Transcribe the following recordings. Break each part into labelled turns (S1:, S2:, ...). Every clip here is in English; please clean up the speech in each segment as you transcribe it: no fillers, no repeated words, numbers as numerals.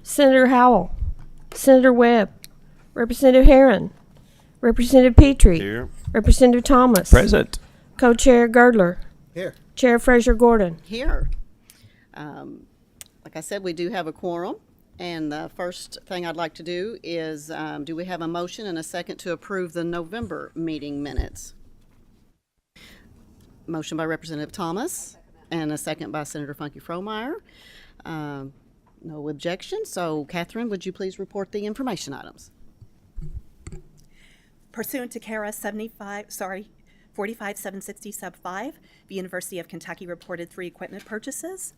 S1: Senator Howell, Senator Webb, Representative Herron, Representative Petrie,
S2: Here.
S1: Representative Thomas,
S2: Present.
S1: Co-Chair Girdler,
S3: Here.
S1: Chair Fraser Gordon.
S4: Here. Like I said, we do have a quorum, and the first thing I'd like to do is, do we have a motion and a second to approve the November meeting minutes? Motion by Representative Thomas and a second by Senator Funky Fromeyer. No objection, so Catherine, would you please report the information items?
S5: Pursuant to KARA 45760 sub 5, the University of Kentucky reported 3 equipment purchases.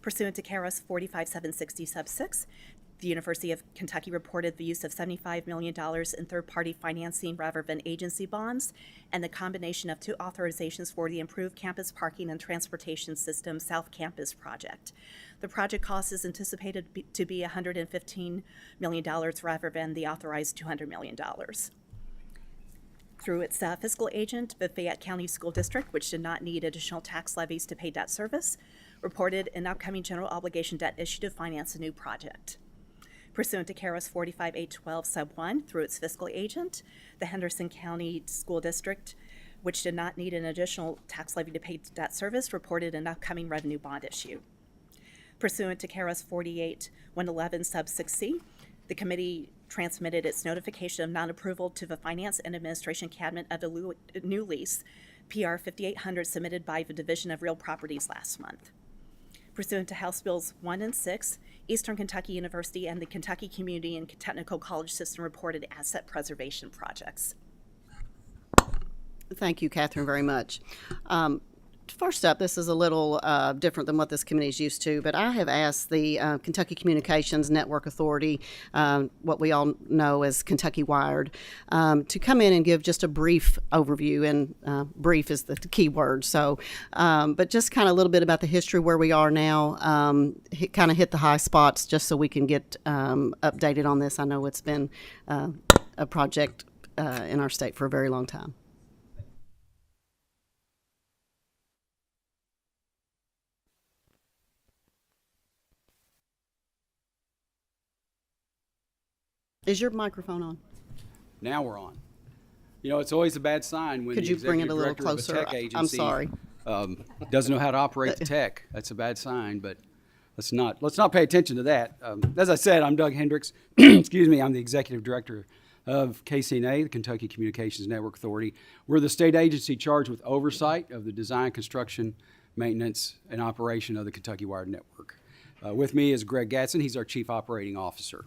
S5: Pursuant to KARA 45760 sub 6, the University of Kentucky reported the use of $75 million in third-party financing rather than agency bonds, and the combination of 2 authorizations for the Improved Campus Parking and Transportation System South Campus project. The project cost is anticipated to be $115 million rather than the authorized $200 million. Through its fiscal agent, the Fayette County School District, which did not need additional tax levies to pay debt service, reported an upcoming general obligation debt issue to finance a new project. Pursuant to KARA's 45812 sub 1, through its fiscal agent, the Henderson County School District, which did not need an additional tax levy to pay debt service, reported an upcoming revenue bond issue. Pursuant to KARA's 48111 sub 6C, the committee transmitted its notification of non-approval to the Finance and Administration Cabinet of the new lease, PR 5800, submitted by the Division of Real Properties last month. Pursuant to House Bills 1 and 6, Eastern Kentucky University and the Kentucky Community and Technical College System reported asset preservation projects.
S4: Thank you, Catherine, very much. First up, this is a little different than what this committee is used to, but I have asked the Kentucky Communications Network Authority, what we all know as KCNA-KyWired, to come in and give just a brief overview, and brief is the key word. So, but just kind of a little bit about the history where we are now, kind of hit the high spots just so we can get updated on this. I know it's been a project in our state for a very long time. Is your microphone on?
S6: Now we're on. You know, it's always a bad sign when
S4: Could
S6: the
S4: you bring it a
S6: executive
S4: little
S6: director of a
S4: closer?
S6: tech agency
S4: I'm sorry.
S6: Doesn't know how to operate the tech. That's a bad sign, but let's not pay attention to that. As I said, I'm Doug Hendricks. Excuse me, I'm the executive director of KCNA, the Kentucky Communications Network Authority. We're the state agency charged with oversight of the design, construction, maintenance, and operation of the KCNA-KyWired network. With me is Greg Gatson. He's our chief operating officer.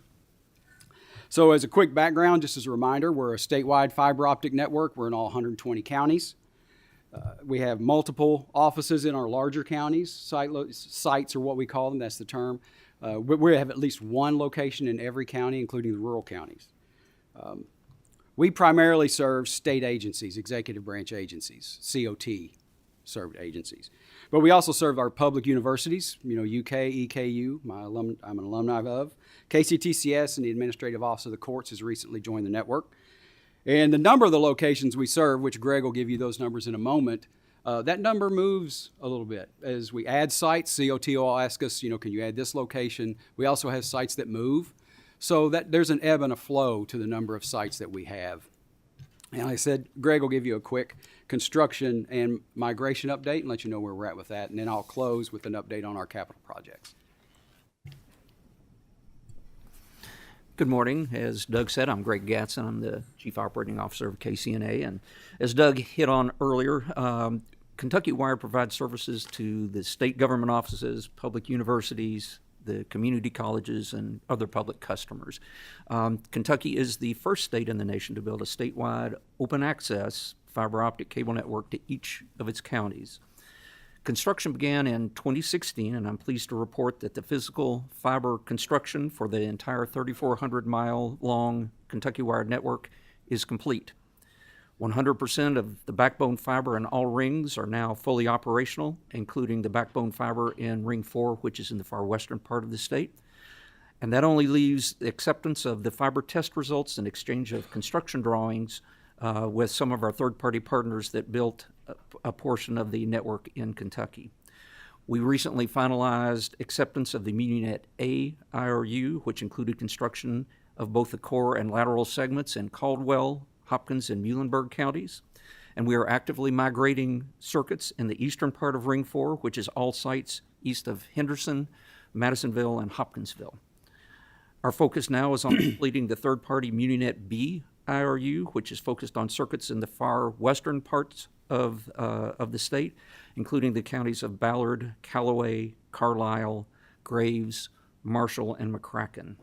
S6: So as a quick background, just as a reminder, we're a statewide fiber optic network. We're in all 120 counties. We have multiple offices in our larger counties. Sites are what we call them, that's the term. We have at least one location in every county, including the rural counties. We primarily serve state agencies, executive branch agencies, COT served agencies. But we also serve our public universities, you know, UK, EKU, I'm an alumni of. KCTCS and the Administrative Office of the Courts has recently joined the network. And the number of the locations we serve, which Greg will give you those numbers in a moment, that number moves a little bit. As we add sites, COT will ask us, you know, can you add this location? We also have sites that move. So that there's an ebb and a flow to the number of sites that we have. And like I said, Greg will give you a quick construction and migration update and let you know where we're at with that. And then I'll close with an update on our capital projects.
S7: Good morning. As Doug said, I'm Greg Gatson. I'm the Chief Operating Officer of KCNA. And as Doug hit on earlier, KCNA-KyWired provides services to the state government offices, public universities, the community colleges, and other public customers. Kentucky is the first state in the nation to build a statewide open access fiber optic cable network to each of its counties. Construction began in 2016, and I'm pleased to report that the physical fiber construction for the entire 3,400-mile-long KCNA-KyWired network is complete. 100% of the backbone fiber in all rings are now fully operational, including the backbone fiber in Ring 4, which is in the far western part of the state. And that only leaves the acceptance of the fiber test results and exchange of construction drawings with some of our third-party partners that built a portion of the network in Kentucky. We recently finalized acceptance of the MuniNet A IRU, which included construction of both the core and lateral segments in Caldwell, Hopkins, and Muhlenberg counties. And we are actively migrating circuits in the eastern part of Ring 4, which is all sites east of Henderson, Madisonville, and Hopkinsville. Our focus now is on completing the third-party MuniNet B IRU, which is focused on circuits in the far western parts of the state, including the counties of Ballard, Callaway, Carlisle, Graves, Marshall, and McCracken.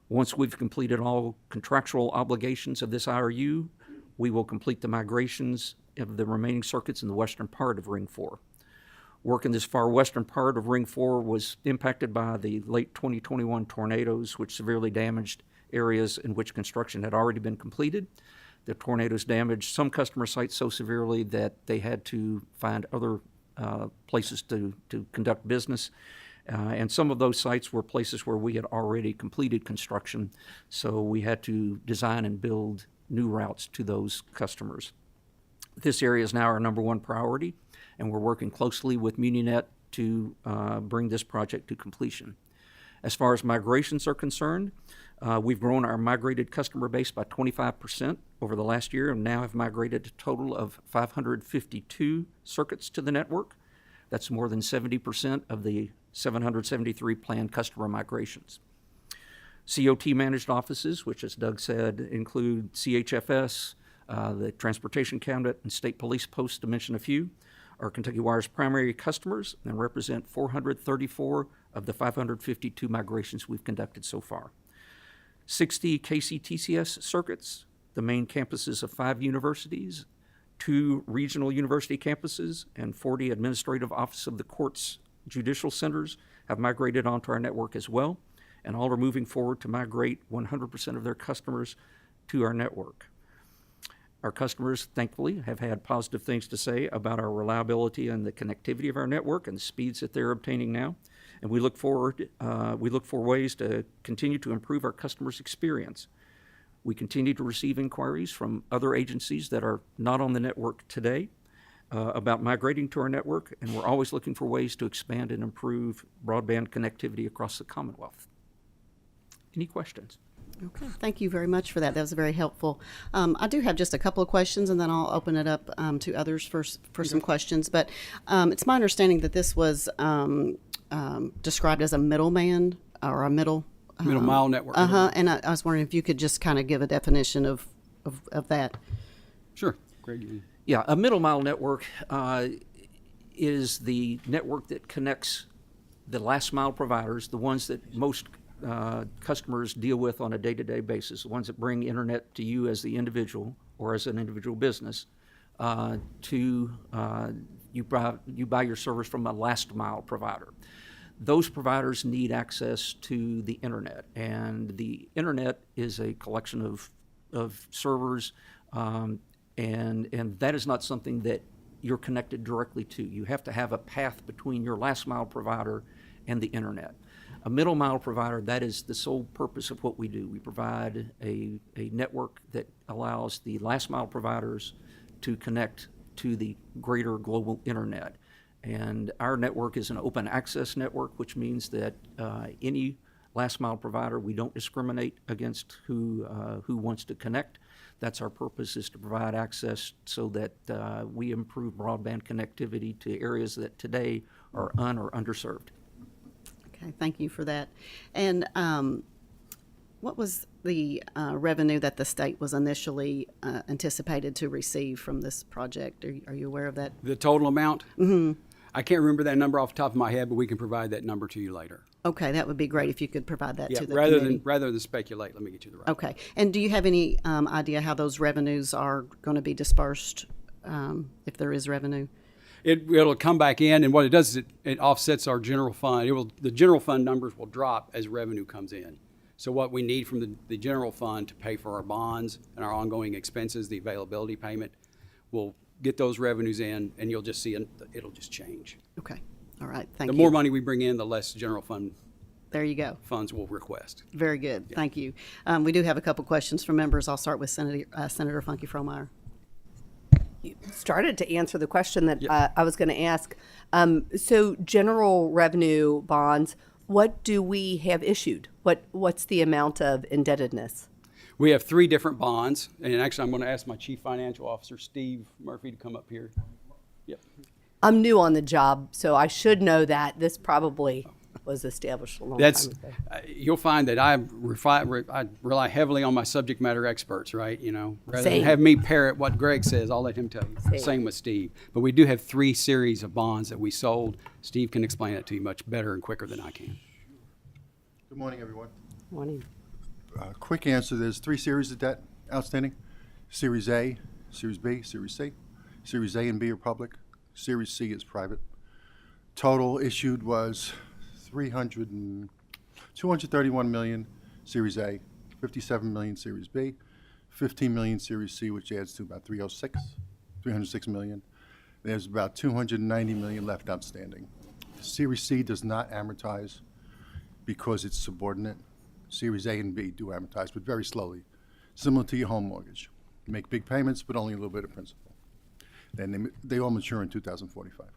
S7: Once we've completed all contractual obligations of this IRU, we will complete the migrations of the remaining circuits in the western part of Ring 4. Work in this far western part of Ring 4 was impacted by the late 2021 tornadoes, which severely damaged areas in which construction had already been completed. The tornadoes damaged some customer sites so severely that they had to find other places to conduct business. And some of those sites were places where we had already completed construction, so we had to design and build new routes to those customers. This area is now our number one priority, and we're working closely with MuniNet to bring this project to completion. As far as migrations are concerned, we've grown our migrated customer base by 25% over the last year and now have migrated a total of 552 circuits to the network. That's more than 70% of the 773 planned customer migrations. COT managed offices, which as Doug said, include CHFS, the Transportation Cabinet, and State Police Posts, to mention a few, are Kentucky Wire's primary customers and represent 434 of the 552 migrations we've conducted so far. 60 KCTCS circuits, the main campuses of 5 universities, 2 regional university campuses, and 40 administrative office of the courts judicial centers have migrated onto our network as well, and all are moving forward to migrate 100% of their customers to our network. Our customers, thankfully, have had positive things to say about our reliability and the connectivity of our network and the speeds that they're obtaining now. And we look for ways to continue to improve our customers' experience. We continue to receive inquiries from other agencies that are not on the network today about migrating to our network, and we're always looking for ways to expand and improve broadband connectivity across the Commonwealth. Any questions?
S4: Okay, thank you very much for that. That was very helpful. I do have just a couple of questions, and then I'll open it up to others for some questions. But it's my understanding that this was described as a middleman or a middle
S6: Mile network.
S4: And I was wondering if you could just kind of give a definition of that.
S6: Sure. Greg.
S7: Yeah, a middle mile network is the network that connects the last mile providers, the ones that most customers deal with on a day-to-day basis, the ones that bring internet to you as the individual or as an individual business, you buy your service from a last mile provider. Those providers need access to the internet, and the internet is a collection of servers, and that is not something that you're connected directly to. You have to have a path between your last mile provider and the internet. A middle mile provider, that is the sole purpose of what we do. We provide a network that allows the last mile providers to connect to the greater global internet. And our network is an open access network, which means that any last mile provider, we don't discriminate against who wants to connect. That's our purpose, is to provide access so that we improve broadband connectivity to areas that today are or underserved.
S4: Okay, thank you for that. And what was the revenue that the state was initially anticipated to receive from this project? Are you aware of that?
S6: The total amount? Mm-hmm. I can't remember that number off the top of my head, but we can provide that number to you later.
S4: Okay, that would be great if you could provide that to the
S6: rather
S4: committee.
S6: than speculate, let me get you the right.
S4: Okay, and do you have any idea how those revenues are going to be dispersed, if there is revenue?
S6: It'll come back in, and what it does is it offsets our general fund. The general fund numbers will drop as revenue comes in. So what we need from the general fund to pay for our bonds and our ongoing expenses, the availability payment, will get those revenues in, and you'll just see it'll just change.
S4: Okay, all right, thank you.
S6: The more money we bring in, the less general fund
S4: there you go.
S6: funds will request.
S4: Very good, thank you. We do have a couple questions from members. I'll start with Senator Funky Fromeyer.
S2: You started to answer the question that I was going to ask. So general revenue bonds, what do we have issued? What's the amount of indebtedness?
S6: We have 3 different bonds, and actually I'm going to ask my Chief Financial Officer, Steve Murphy, to come up here. Yep.
S2: I'm new on the job, so I should know that. This probably was established a long time ago.
S6: You'll find that I rely heavily on my subject matter experts, right? You know, rather
S2: Same.
S6: than have me parrot what Greg says, I'll let him tell you. Same with Steve. But we do have 3 series of bonds that we sold. Steve can explain it to you much better and quicker than I can.
S3: Good morning, everyone.
S2: Morning.
S3: Quick answer, there's 3 series of debt outstanding. Series A, Series B, Series C. Series A and B are public. Series C is private. Total issued was 231 million Series A, 57 million Series B, 15 million Series C, which adds to about 306 million. There's about 290 million left outstanding. Series C does not amortize because it's subordinate. Series A and B do amortize, but very slowly, similar to your home mortgage. You make big payments, but only a little bit of principal. Then they all mature in 2045.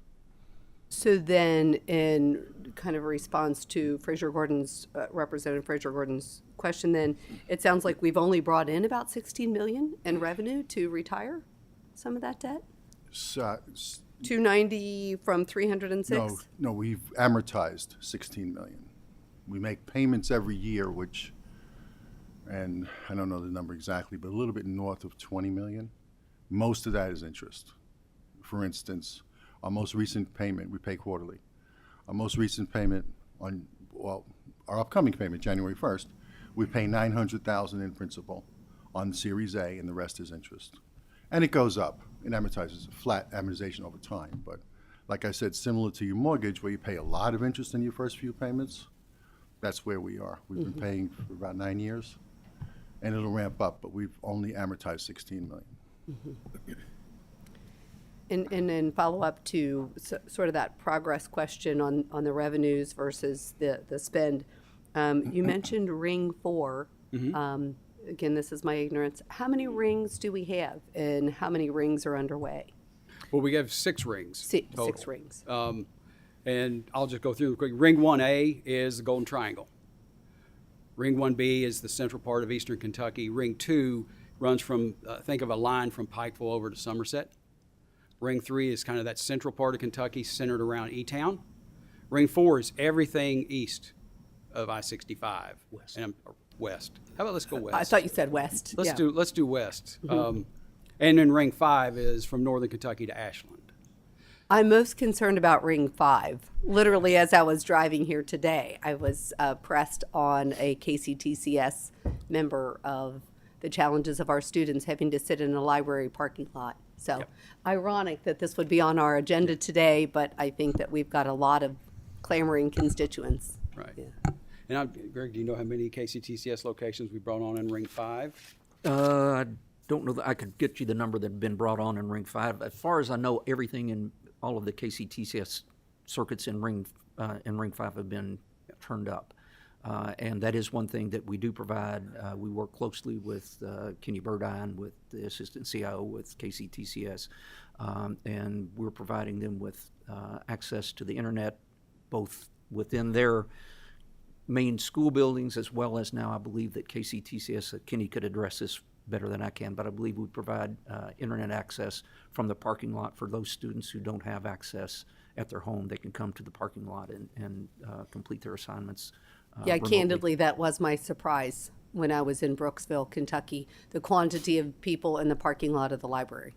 S2: So then, in kind of a response to Representative Fraser Gordon's question, then it sounds like we've only brought in about 16 million in revenue to retire some of that debt. 290 from 306.
S3: No, we've amortized 16 million. We make payments every year, and I don't know the number exactly, but a little bit north of 20 million. Most of that is interest. For instance, our most recent payment, we pay quarterly. Our most recent payment our upcoming payment, January 1st, we pay $900,000 in principal on Series A, and the rest is interest. And it goes up. It amortizes, flat amortization over time. But like I said, similar to your mortgage, where you pay a lot of interest in your first few payments, that's where we are. We've been paying for about 9 years, and it'll ramp up, but we've only amortized 16 million.
S2: And then follow up to sort of that progress question on the revenues versus the spend. You mentioned Ring 4. Again, this is my ignorance. How many rings do we have, and how many rings are underway?
S6: Well, we have 6 rings total.
S2: 6 rings.
S6: And I'll just go through them quick. Ring 1A is the Golden Triangle. Ring 1B is the central part of eastern Kentucky. Ring 2 runs from, think of a line from Pikeville over to Somerset. Ring 3 is kind of that central part of Kentucky centered around E-Town. Ring 4 is everything east of I-65. West. West. How about let's go west?
S2: I thought you said west.
S6: Let's do west. And then Ring 5 is from northern Kentucky to Ashland.
S2: I'm most concerned about Ring 5. Literally, as I was driving here today, I was pressed on a KCTCS member of the challenges of our students having to sit in a library parking lot. So ironic that this would be on our agenda today, but I think that we've got a lot of clamoring constituents.
S6: Right.
S2: Yeah.
S6: And Greg, do you know how many KCTCS locations we brought on in Ring 5?
S7: I don't know that I could get you the number that had been brought on in Ring 5. As far as I know, everything in all of the KCTCS circuits in Ring 5 have been turned up. And that is one thing that we do provide. We work closely with Kenny Burdine, with the Assistant CIO with KCTCS, and we're providing them with access to the internet, both within their main school buildings, as well as now I believe that KCTCS, Kenny could address this better than I can, but I believe we provide internet access from the parking lot for those students who don't have access at their home. They can come to the parking lot and complete their assignments.
S2: Yeah,
S7: remotely.
S2: candidly, that was my surprise when I was in Brooksville, Kentucky, the quantity of people in the parking lot of the library.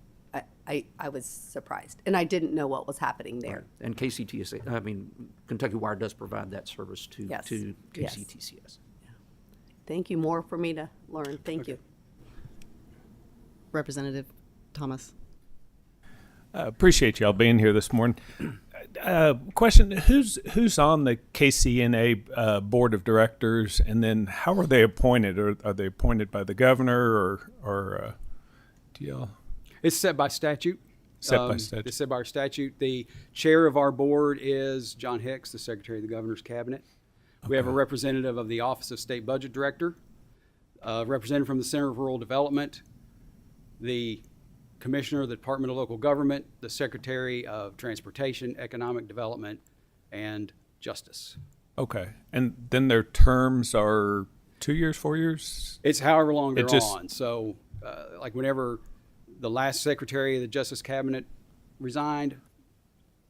S2: I was surprised, and I didn't know what was happening there.
S7: And KCTCS, I mean, Kentucky Wire does provide that service to
S2: Yes.
S7: KCTCS.
S2: Thank you. More for me to learn. Thank you.
S4: Representative Thomas.
S8: Appreciate y'all being here this morning. Question: Who's on the KCNA board of directors, and then how are they appointed? Are they appointed by the governor, or do y'all?
S6: It's set by statute.
S8: Set by statute.
S6: It's set by our statute. The chair of our board is John Hicks, the secretary of the governor's cabinet. We have a representative of the Office of State Budget Director, a representative from the Center of Rural Development, the Commissioner of the Department of Local Government, the Secretary of Transportation, Economic Development, and Justice.
S8: Okay. And then their terms are 2 years, 4 years?
S6: It's however long they're
S8: It just-
S6: on. So, like whenever the last Secretary of the Justice Cabinet resigned,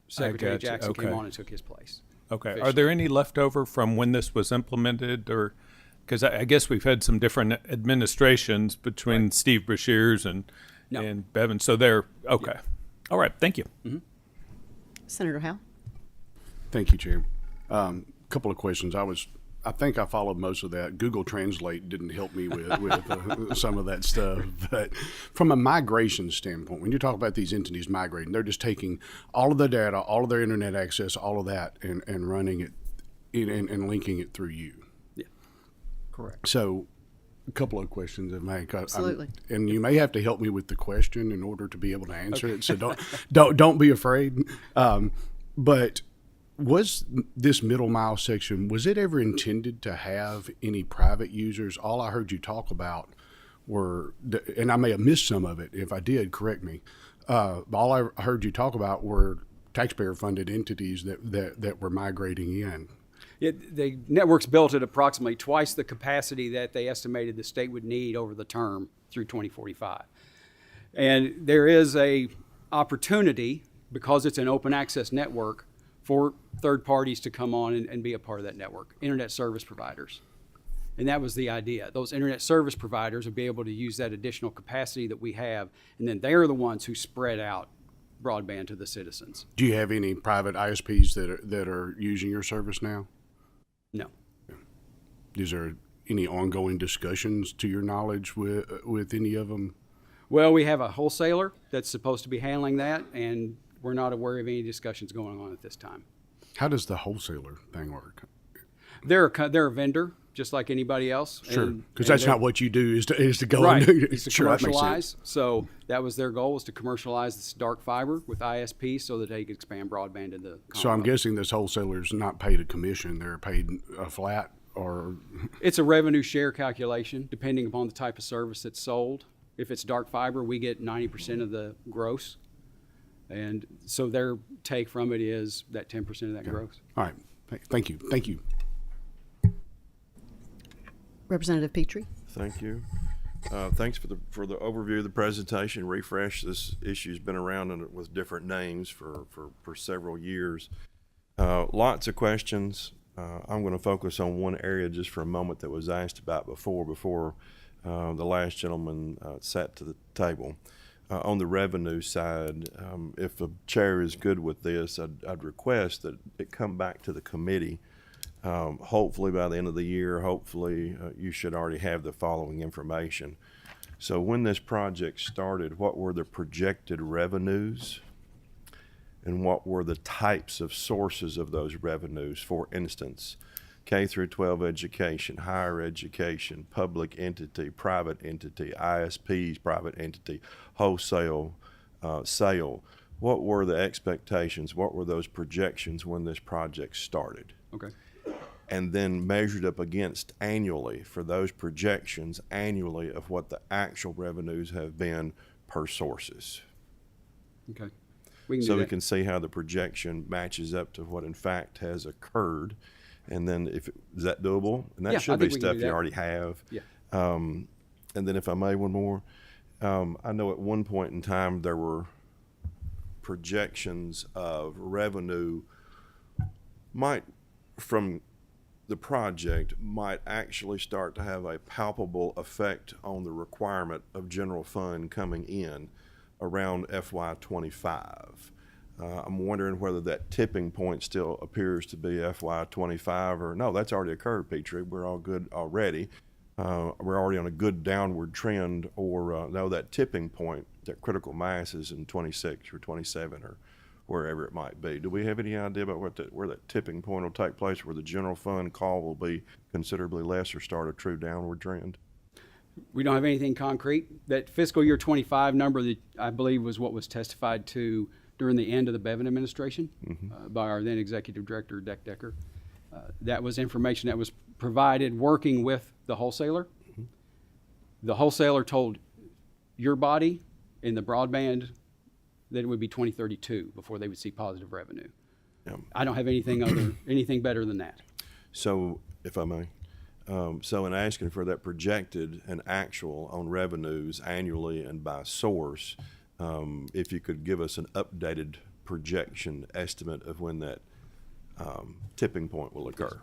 S6: Secretary
S8: gotcha.
S6: Jackson came
S8: Okay.
S6: on and took his place.
S8: Okay. Are
S6: officially.
S8: there any leftover from when this was implemented, or because I guess we've had some different administrations between Steve Beshears
S6: No.
S8: and Bevan, so they're okay. All right. Thank you.
S4: Senator Howe?
S9: Thank you, Chair. Couple of questions. I think I followed most of that. Google Translate didn't help me with some of that stuff. But from a migration standpoint, when you talk about these entities migrating, they're just taking all of the data, all of their internet access, all of that, and running it and linking it through you.
S6: Yeah. Correct.
S9: So, a couple of questions, if I may.
S4: Absolutely.
S9: And you may have to help me with the question in order to be able to answer it. So don't be afraid. But was this middle mile section, was it ever intended to have any private users? All I heard you talk about were, and I may have missed some of it. If I did, correct me. All I heard you talk about were taxpayer-funded entities that were migrating in.
S6: The network's built at approximately twice the capacity that they estimated the state would need over the term through 2045. And there is a opportunity, because it's an open access network, for third parties to come on and be a part of that network, internet service providers. And that was the idea. Those internet service providers would be able to use that additional capacity that we have, and then they're the ones who spread out broadband to the citizens.
S9: Do you have any private ISPs that are using your service now?
S6: No.
S9: Is there any ongoing discussions, to your knowledge, with any of them?
S6: Well, we have a wholesaler that's supposed to be handling that, and we're not aware of any discussions going on at this time.
S9: How does the wholesaler thing work?
S6: They're a vendor, just like anybody else.
S9: Sure, because that's not what you do. Is to go
S6: Right,
S9: and do.
S6: it's to
S9: Sure, that makes
S6: commercialize.
S9: sense.
S6: So that was their goal, was to commercialize this dark fiber with ISP so that they could expand broadband to the
S9: So I'm
S6: Commonwealth.
S9: guessing this wholesaler's not paid a commission; they're paid a flat, or
S6: It's a revenue share calculation, depending upon the type of service that's sold. If it's dark fiber, we get 90% of the gross. And so their take from it is that 10% of that gross.
S9: all right. Thank you. Thank you.
S4: Representative Petrie?
S10: Thank you. Thanks for the overview of the presentation. Refresh. This issue's been around with different names for several years. Lots of questions. I'm going to focus on one area just for a moment that was asked about before the last gentleman sat to the table. On the revenue side, if the chair is good with this, I'd request that it come back to the committee. Hopefully by the end of the year, you should already have the following information. So when this project started, what were the projected revenues? And what were the types of sources of those revenues? For instance, K through 12 education, higher education, public entity, private entity, ISPs, private entity, wholesale, sale. What were the expectations? What were those projections when this project started?
S6: Okay.
S10: And then measured up against annually for those projections annually of what the actual revenues have been per sources.
S6: Okay. We can
S10: So
S6: do
S10: we
S6: that.
S10: can see how the projection matches up to what in fact has occurred. And then is that doable? And that
S6: Yeah, I
S10: should be
S6: think we can
S10: stuff
S6: do
S10: you
S6: that.
S10: already have.
S6: Yeah.
S10: And then if I may, one more. I know at one point in time there were projections of revenue from the project might actually start to have a palpable effect on the requirement of general fund coming in around FY25. I'm wondering whether that tipping point still appears to be FY25 or no, that's already occurred, Petrie. We're all good already. We're already on a good downward trend, or no, that tipping point, that critical mass is in 26 or 27 or wherever it might be. Do we have any idea about where that tipping point will take place, where the general fund call will be considerably less or start a true downward trend?
S6: We don't have anything concrete. That fiscal year 25 number that I believe was what was testified to during the end of the Bevan administration by our then executive director, Deck Decker. That was information that was provided working with the wholesaler. The wholesaler told your body In the broadband, then it would be 2032 before they would see positive revenue.
S10: Yeah.
S6: I don't have anything anything better than that.
S10: So, if I may, so in asking for that projected and actual on revenues annually and by source, if you could give us an updated projection estimate of when that tipping point will occur.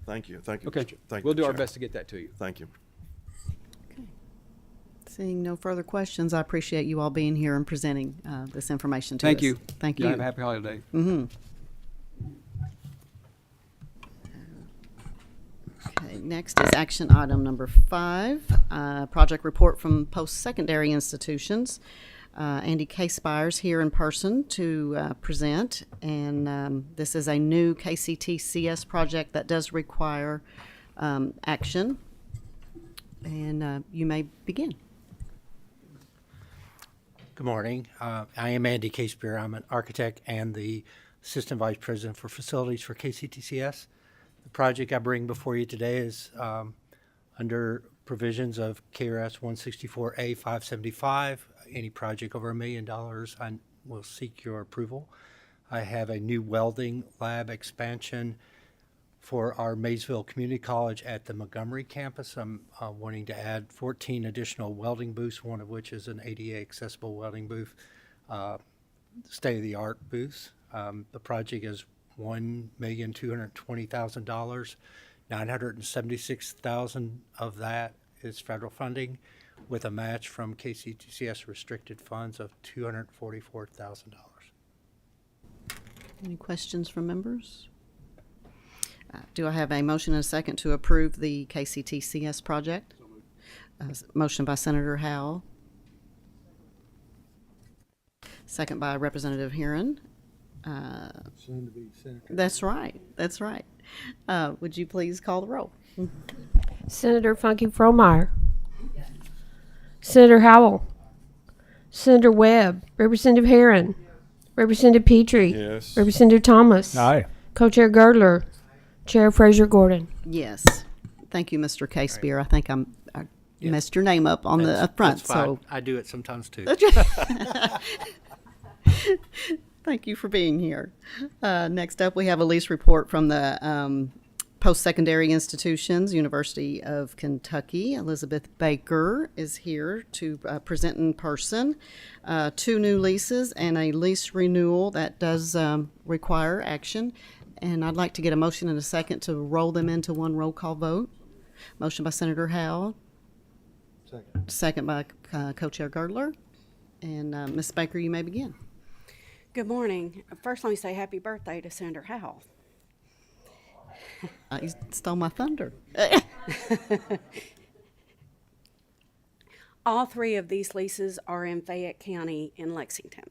S10: Thank you. Thank you.
S6: Okay,
S10: Mr. Thank you,
S6: we'll do our
S10: Chair.
S6: best to get that to you.
S10: Thank you.
S4: Seeing no further questions, I appreciate you all being here and presenting this information to us.
S6: Thank you.
S4: Thank
S6: Y'all
S4: you.
S6: have a happy holiday.
S4: Okay, next is action item number 5, project report from post-secondary institutions. Andy KyWired's here in person to present, and this is a new KCTCS project that does require action. And you may begin.
S11: Good morning. I am Andy KyWired. I'm an architect and the Assistant Vice President for Facilities for KCTCS. The project I bring before you today is under provisions of KRS 164A 575. Any project over $1 million, I will seek your approval. I have a new welding lab expansion for our Maysville Community College at the Montgomery campus. I'm wanting to add 14 additional welding booths, one of which is an ADA accessible welding booth, state-of-the-art booths. The project is $1,220,000. $976,000 of that is federal funding, with a match from KCTCS restricted funds of $244,000.
S4: Any questions from members? Do I have a motion and a second to approve the KCTCS project? Motion by Senator Howell. Second by Representative Heron.
S11: Soon to be Senator.
S4: That's right. That's right. Would you please call the roll?
S1: Senator Funky Fromeyer. Senator Howell. Senator Webb. Representative Heron. Representative Petrie.
S10: Yes.
S1: Representative Thomas.
S8: Aye.
S1: Co-Chair Girdler. Chair Fraser Gordon.
S4: Yes. Thank you, Mr. KCBR. I think I messed your name up on the up front.
S11: That's fine.
S4: So
S11: I do it sometimes too.
S4: thank you for being here. Next up, we have a lease report from the post-secondary institutions, University of Kentucky. Elizabeth Baker is here to present in person. 2 new leases and a lease renewal that does require action. And I'd like to get a motion and a second to roll them into one roll call vote. Motion by Senator Howell.
S11: Second.
S4: Second by Co-Chair Girdler. And Ms. Baker, you may begin.
S12: Good morning. First, let me say happy birthday to Senator Howell.
S4: You stole my thunder.
S12: All 3 of these leases are in Fayette County in Lexington.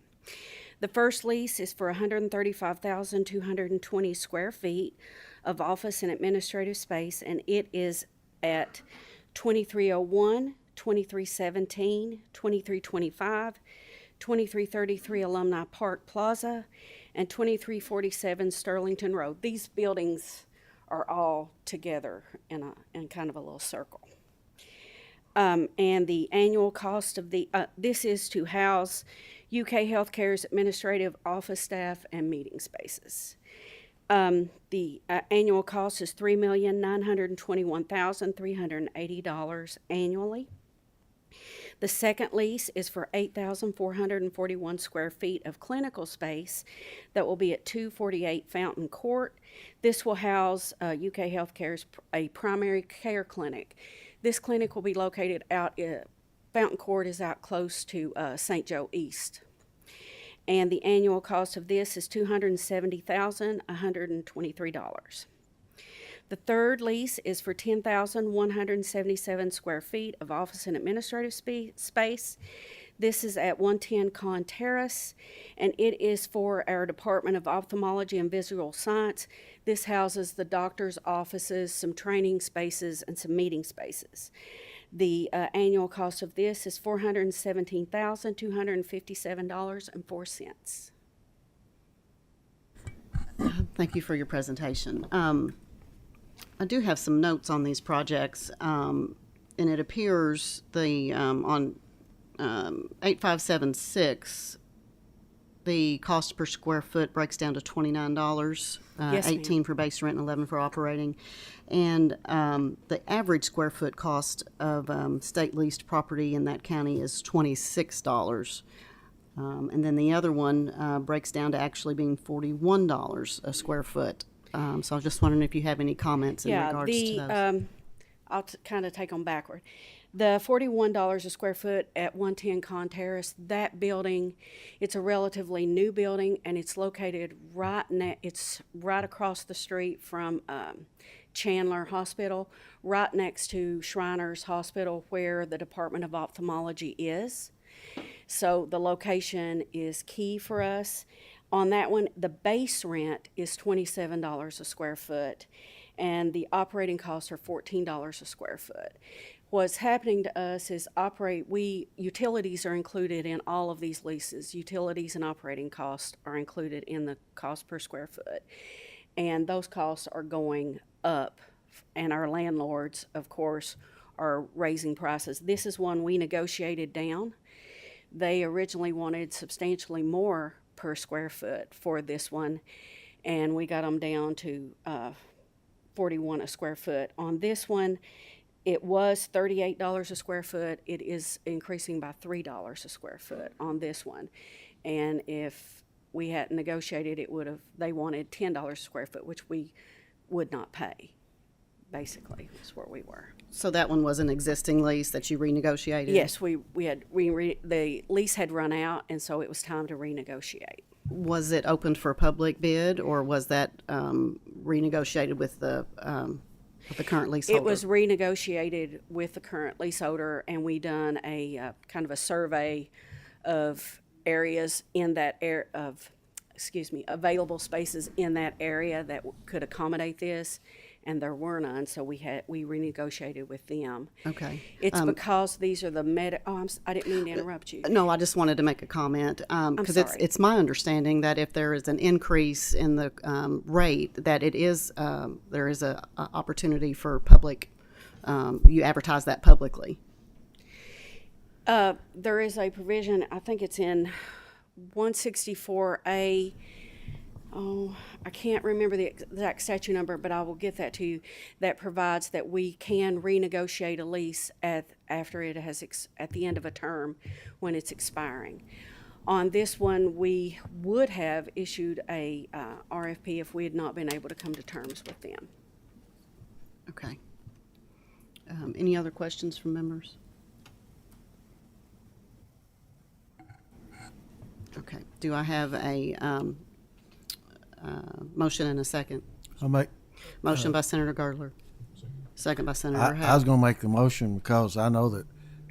S12: The first lease is for 135,220 square feet of office and administrative space, and it is at 2301, 2317, 2325, 2333 Alumni Park Plaza, and 2347 Sterlington Road. These buildings are all together in kind of a little circle. And the annual cost of this is to house UK Healthcare's administrative office staff and meeting spaces. The annual cost is $3,921,380 annually. The second lease is for 8,441 square feet of clinical space that will be at 248 Fountain Court. This will house UK Healthcare's a primary care clinic. This clinic will be located out Fountain Court is out close to St. Joe East. And the annual cost of this is $270,123. The third lease is for 10,177 square feet of office and administrative space. This is at 110 Con Terrace, and it is for our Department of Ophthalmology and Visual Science. This houses the doctor's offices, some training spaces, and some meeting spaces. The annual cost of this is $417,257.04.
S4: Thank you for your presentation. I do have some notes on these projects, and it appears on 8576, the cost per square foot breaks down to $29,
S12: Yes, ma'am.
S4: 18 for base rent and 11 for operating. And the average square foot cost of state leased property in that county is $26. And then the other one breaks down to actually being $41 a square foot. So I was just wondering if you have any comments in regards to those.
S12: I'll kind of take them backward. The $41 a square foot at 110 Con Terrace, that building, it's a relatively new building, and it's located it's right across the street from Chandler Hospital, right next to Shriners Hospital, where the Department of Ophthalmology is. So the location is key for us. On that one, the base rent is $27 a square foot, and the operating costs are $14 a square foot. What's happening to us is utilities are included in all of these leases. Utilities and operating costs are included in the cost per square foot. And those costs are going up, and our landlords, of course, are raising prices. This is one we negotiated down. They originally wanted substantially more per square foot for this one, and we got them down to $41 a square foot. On this one, it was $38 a square foot. It is increasing by $3 a square foot on this one. And if we hadn't negotiated, they wanted $10 a square foot, which we would not pay, basically, is where we were.
S4: So that one was an existing lease that you renegotiated?
S12: Yes, the lease had run out, and so it was time to renegotiate.
S4: Was it opened for public bid, or was that renegotiated with the current leaseholder?
S12: It was renegotiated with the current leaseholder, and we done a kind of a survey of areas in that available spaces in that area that could accommodate this, and there were none, so we renegotiated with them.
S4: Okay.
S12: It's because these are the I didn't mean to interrupt you.
S4: No, I just wanted to make a comment, because it's my understanding that if there is an increase in the rate, that there is a opportunity for public, you advertise that publicly.
S12: There is a provision, I think it's in 164A. Oh, I can't remember the exact statute number, but I will get that to you. That provides that we can renegotiate a lease after it has at the end of a term when it's expiring. On this one, we would have issued a RFP if we had not been able to come to terms with them.
S4: Okay. Any other questions from members? Okay. Do I have a motion and a second?
S13: I'll make.
S4: Motion by Senator Girdler. Second by Senator Howe.
S13: I was going to make the motion because I know that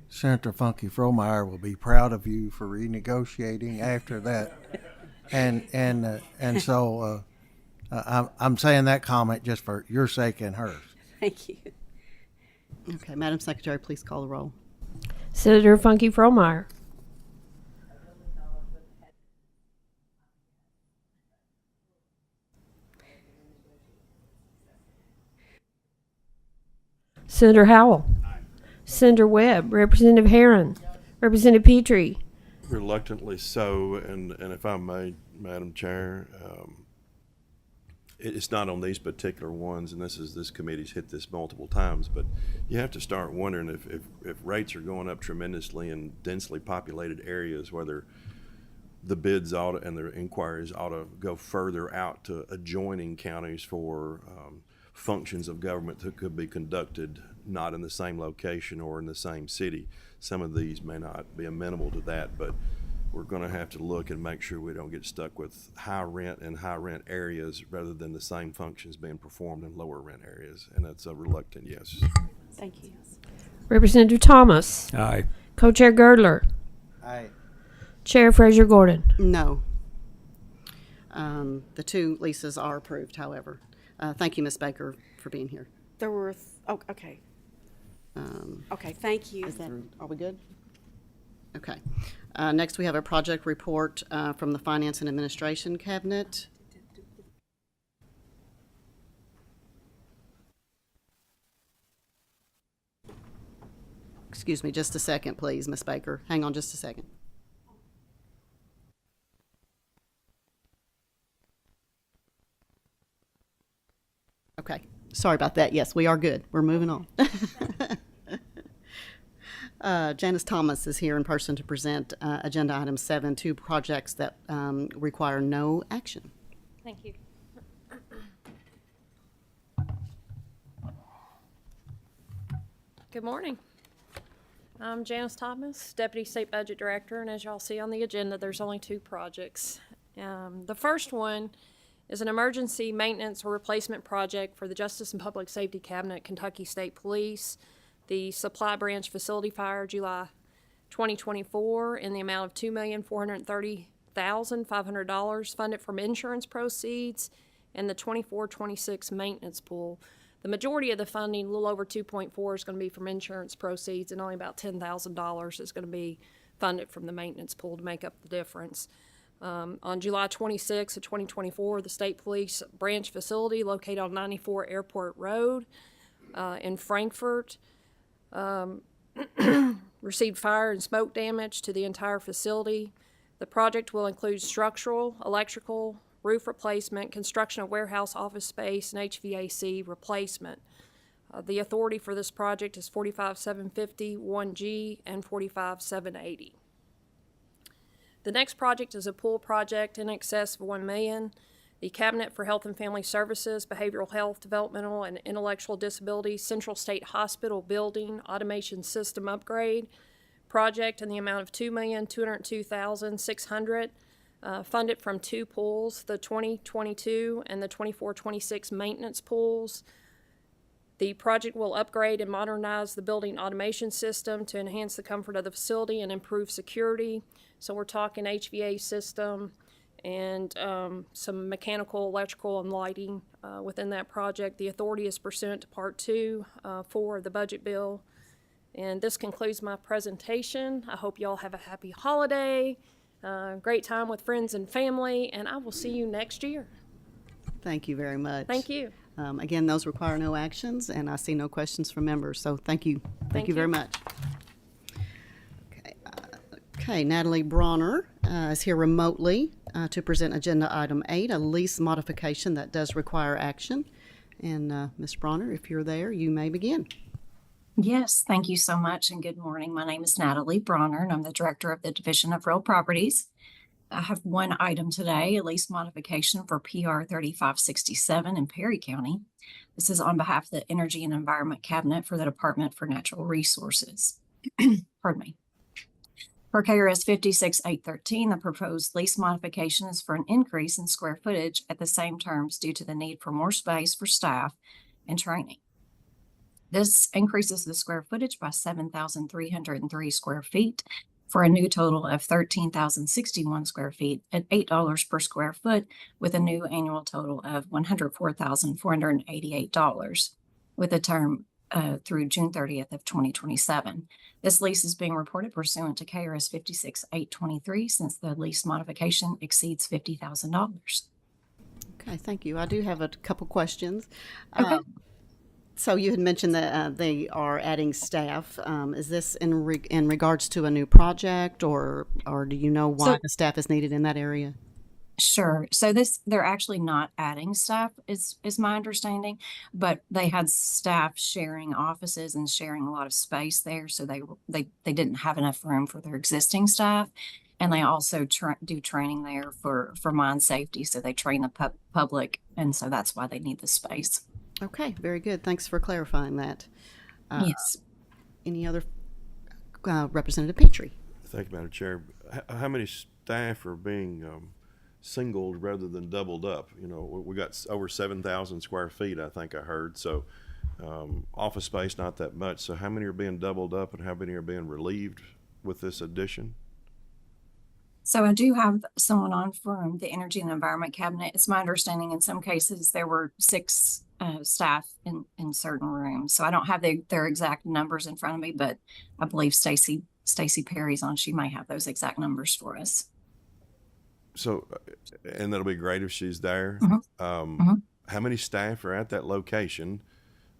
S13: Senator Funky Fromeyer will be proud of you for renegotiating after that, and so I'm saying that comment just for your sake and hers.
S12: Thank you.
S4: Okay, Madam Secretary, please call the roll.
S1: Senator Funky Fromeyer. Senator Howell. Senator Webb. Representative Herron. Representative Petrie.
S10: Reluctantly so, and if I may, Madam Chair, it's not on these particular ones, and this committee's hit this multiple times, but you have to start wondering if rates are going up tremendously in densely populated areas, whether the bids and the inquiries ought to go further out to adjoining counties for functions of government that could be conducted not in the same location or in the same city. Some of these may not be amenable to that, but we're going to have to look and make sure we don't get stuck with high rent and high rent areas rather than the same functions being performed in lower rent areas. And that's a reluctant yes.
S12: Thank you.
S1: Representative Thomas.
S8: Aye.
S1: Co-Chair Girdler.
S13: Aye.
S1: Chair Fraser Gordon.
S4: No. The two leases are approved, however. Thank you, Ms. Baker, for being here.
S12: There were, okay. Okay, thank you.
S4: Are we good? Okay. Next, we have a project report from the Finance and Administration Cabinet. Excuse me just a second, please, Ms. Baker. Hang on just a second. Okay, sorry about that. Yes, we are good. We're moving on. Janice Thomas is here in person to present Agenda Item 7, 2 projects that require no action.
S14: Thank you. Good morning. I'm Janice Thomas, Deputy State Budget Director, and as y'all see on the agenda, there's only 2 projects. The first one is an emergency maintenance or replacement project for the Justice and Public Safety Cabinet, Kentucky State Police, the Supply Branch Facility Fire, July 2024, in the amount of $2,430,500, funded from insurance proceeds, and the 24-26 maintenance pool. The majority of the funding, a little over 2.4, is going to be from insurance proceeds, and only about $10,000 is going to be funded from the maintenance pool to make up the difference. On July 26 of 2024, the State Police Branch Facility located on 94 Airport Road in Frankfort received fire and smoke damage to the entire facility. The project will include structural, electrical, roof replacement, construction of warehouse office space, and HVAC replacement. The authority for this project is 45,750 1G and 45,780. The next project is a pool project in excess of $1 million. The Cabinet for Health and Family Services, Behavioral Health, Developmental, and Intellectual Disabilities Central State Hospital Building Automation System Upgrade project in the amount of $2,202,600, funded from 2 pools, the 2022 and the 24-26 maintenance pools. The project will upgrade and modernize the building automation system to enhance the comfort of the facility and improve security. So we're talking HVAC system and some mechanical, electrical, and lighting within that project. The authority is pursuant to Part 2, 4 of the budget bill. And this concludes my presentation. I hope you all have a happy holiday, great time with friends and family, and I will see you next year.
S4: Thank you very much.
S14: Thank you.
S4: Again, those require no actions, and I see no questions from members, so thank you. Thank you very much. Okay, Natalie Bronner is here remotely to present Agenda Item 8, a lease modification that does require action. And Ms. Bronner, if you're there, you may begin.
S15: Yes, thank you so much, and good morning. My name is Natalie Bronner, and I'm the Director of the Division of Real Properties. I have one item today, a lease modification for PR 3567 in Perry County. This is on behalf of the Energy and Environment Cabinet for the Department for Natural Resources. Pardon me. Per KRS 56813, the proposed lease modification is for an increase in square footage at the same terms due to the need for more space for staff and training. This increases the square footage by 7,303 square feet for a new total of 13,061 square feet at $8 per square foot, with a new annual total of $104,488 with a term through June 30th of 2027. This lease is being reported pursuant to KRS 56823 since the lease modification exceeds $50,000.
S4: Okay, thank you. I do have a couple questions.
S15: Okay.
S4: So you had mentioned that they are adding staff. Is this in regards to a new project, or do you know why the staff is needed in that area?
S15: Sure. So they're actually not adding staff, is my understanding, but they had staff sharing offices and sharing a lot of space there, so they didn't have enough room for their existing staff, and they also do training there for mine safety. So they train the public, and so that's why they need the space.
S4: Okay, very good. Thanks for clarifying that.
S15: Yes.
S4: Any other Representative Petrie?
S10: Thank you, Madam Chair. How many staff are being singled rather than doubled up? You know, we got over 7,000 square feet, I think I heard. So office space, not that much. So how many are being doubled up and how many are being relieved with this addition?
S15: So I do have someone on from the Energy and Environment Cabinet. It's my understanding in some cases there were 6 staff in certain rooms. So I don't have their exact numbers in front of me, but I believe Stacy Perry's on. She may have those exact numbers for us.
S10: So, and that'll be great if she's there.
S15: Mm-hmm.
S10: How many staff are at that location?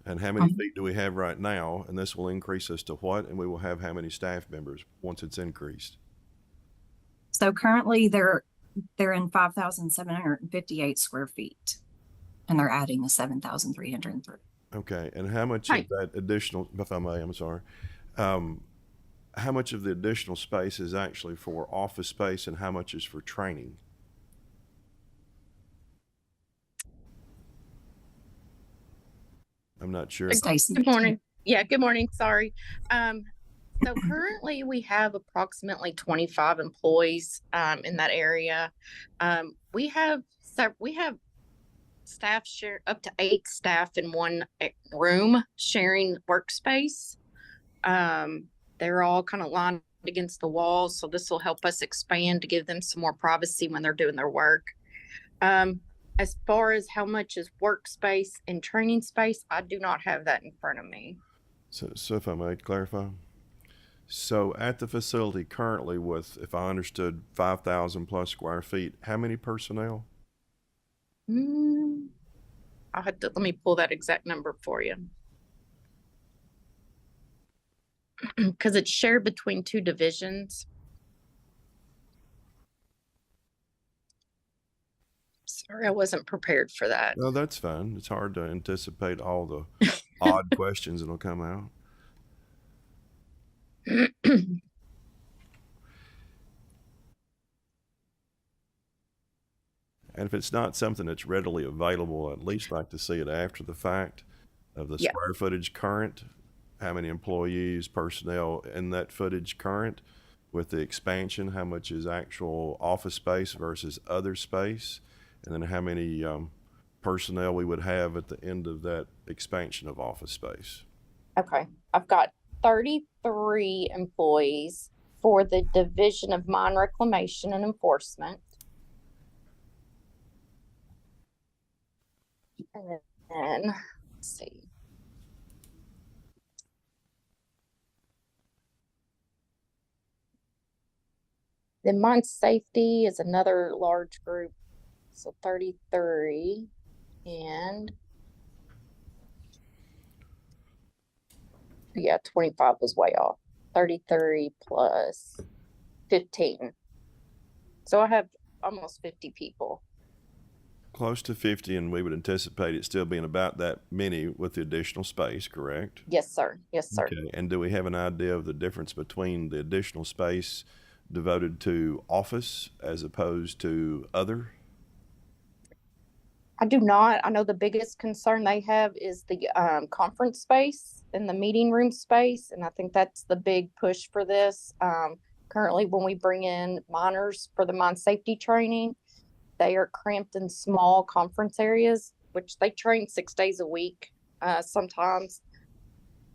S10: And how many feet do we have right now? And this will increase us to what? And we will have how many staff members once it's increased?
S15: So currently they're in 5,758 square feet, and they're adding the 7,303.
S10: Okay, and how much of that additional, if I may, I'm sorry, how much of the additional space is actually for office space and how much is for training? I'm not sure.
S15: Stacy.
S16: Good morning. Yeah, good morning. Sorry. So currently we have approximately 25 employees in that area. We have staff share up to 8 staff in one room sharing workspace. They're all kind of lined against the walls, so this will help us expand to give them some more privacy when they're doing their work. As far as how much is workspace and training space, I do not have that in front of me.
S10: So if I may clarify. So at the facility currently with, if I understood, 5,000 plus square feet, how many personnel?
S16: I'll have to, let me pull that exact number for you. Because it's shared between 2 divisions. Sorry, I wasn't prepared for that.
S10: No, that's fine. It's hard to anticipate all the odd questions that'll come out. And if it's not something that's readily available, I'd at least like to see it after the fact of the square footage current, how many employees, personnel in that footage current, with the expansion, how much is actual office space versus other space, and then how many personnel we would have at the end of that expansion of office space.
S16: Okay, I've got 33 employees for the Division of Mine Reclamation and Enforcement. And then, let's see. Then Mine Safety is another large group, so 33, and yeah, 25 was way off. 33 plus 15. So I have almost 50 people.
S10: Close to 50, and we would anticipate it still being about that many with the additional space, correct?
S16: Yes, sir. Yes, sir.
S10: Okay. And do we have an idea of the difference between the additional space devoted to office as opposed to other?
S16: I do not. I know the biggest concern they have is the conference space and the meeting room space, and I think that's the big push for this. Currently, when we bring in miners for the mine safety training, they are cramped in small conference areas, which they train 6 days a week sometimes.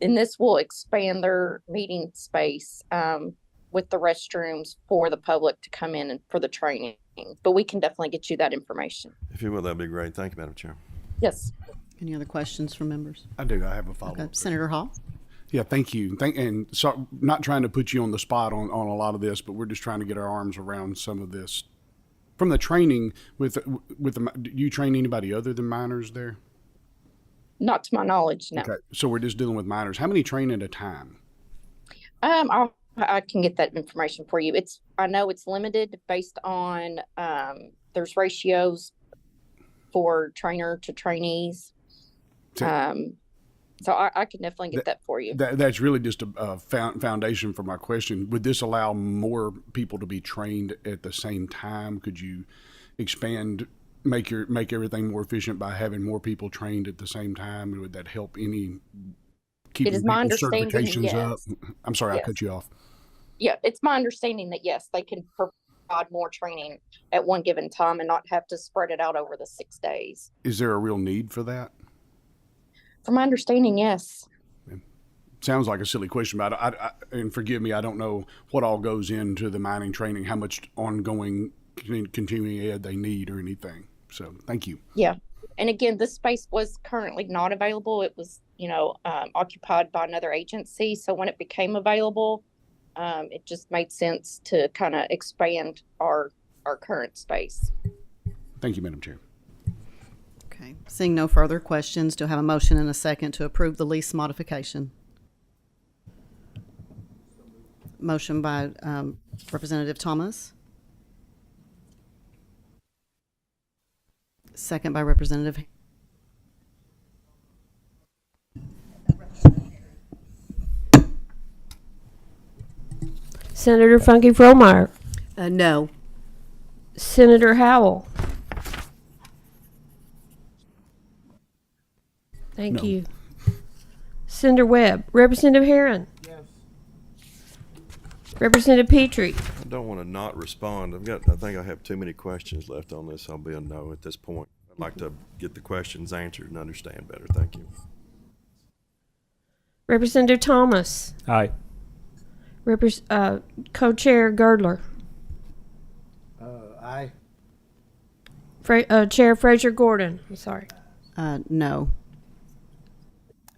S16: And this will expand their meeting space with the restrooms for the public to come in and for the training. But we can definitely get you that information.
S10: If you will, that'd be great. Thank you, Madam Chair.
S16: Yes.
S4: Any other questions from members?
S9: I do. I have a follow-up.
S4: Okay. Senator Hall?
S9: Yeah, thank you. And so, not trying to put you on the spot on a lot of this, but we're just trying to get our arms around some of this. From the training, do you train anybody other than miners there?
S16: Not to my knowledge, no.
S9: Okay, so we're just dealing with miners. How many train at a time?
S16: I can get that information for you. I know it's limited based on there's ratios for trainer to trainees. So I can definitely get that for you.
S9: That's really just a foundation for my question. Would this allow more people to be trained at the same time? Could you expand, make everything more efficient by having more people trained at the same time? Would that help any keeping people's certifications up? I'm sorry, I cut you off.
S16: Yeah, it's my understanding that yes, they can provide more training at one given time and not have to spread it out over the 6 days.
S9: Is there a real need for that?
S16: From my understanding, yes.
S9: Sounds like a silly question, but and forgive me, I don't know what all goes into the mining training, how much ongoing continuing ed they need or anything. So thank you.
S16: Yeah. And again, this space was currently not available. It was, occupied by another agency. So when it became available, it just made sense to kind of expand our current space.
S9: Thank you, Madam Chair.
S4: Okay, seeing no further questions, do I have a motion and a second to approve the lease modification? Motion by Representative Thomas. Second by Representative.
S1: Senator Funky Fromeyer.
S2: No.
S1: Senator Howell. Thank
S9: No.
S1: you. Senator Webb. Representative Herron.
S13: Yes.
S1: Representative Petrie.
S10: I don't want to not respond. I think I have too many questions left on this. I'll be a no at this point. I'd like to get the questions answered and understand better. Thank you.
S1: Representative Thomas.
S8: Aye.
S1: Co-Chair Girdler.
S13: Aye.
S1: Chair Fraser Gordon. I'm sorry.
S4: No.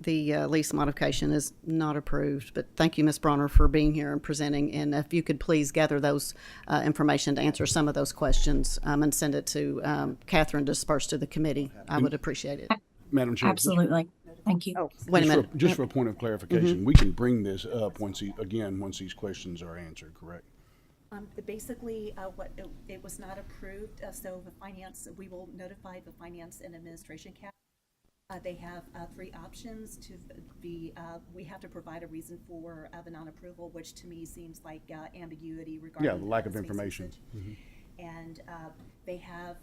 S4: The lease modification is not approved, but thank you, Ms. Bronner, for being here and presenting. And if you could please gather those information to answer some of those questions and send it to Catherine to disperse to the committee, I would appreciate it.
S9: Madam Chair.
S15: Absolutely. Thank you.
S4: Oh, wait a minute.
S9: Just for a point of clarification, we can bring this up once these questions are answered, correct?
S5: Basically, it was not approved, so the finance, we will notify the Finance and Administration Council. They have three options to be, we have to provide a reason for the non-approval, which to me seems like ambiguity regarding.
S9: Yeah, lack of
S5: space
S9: information.
S5: usage. And they have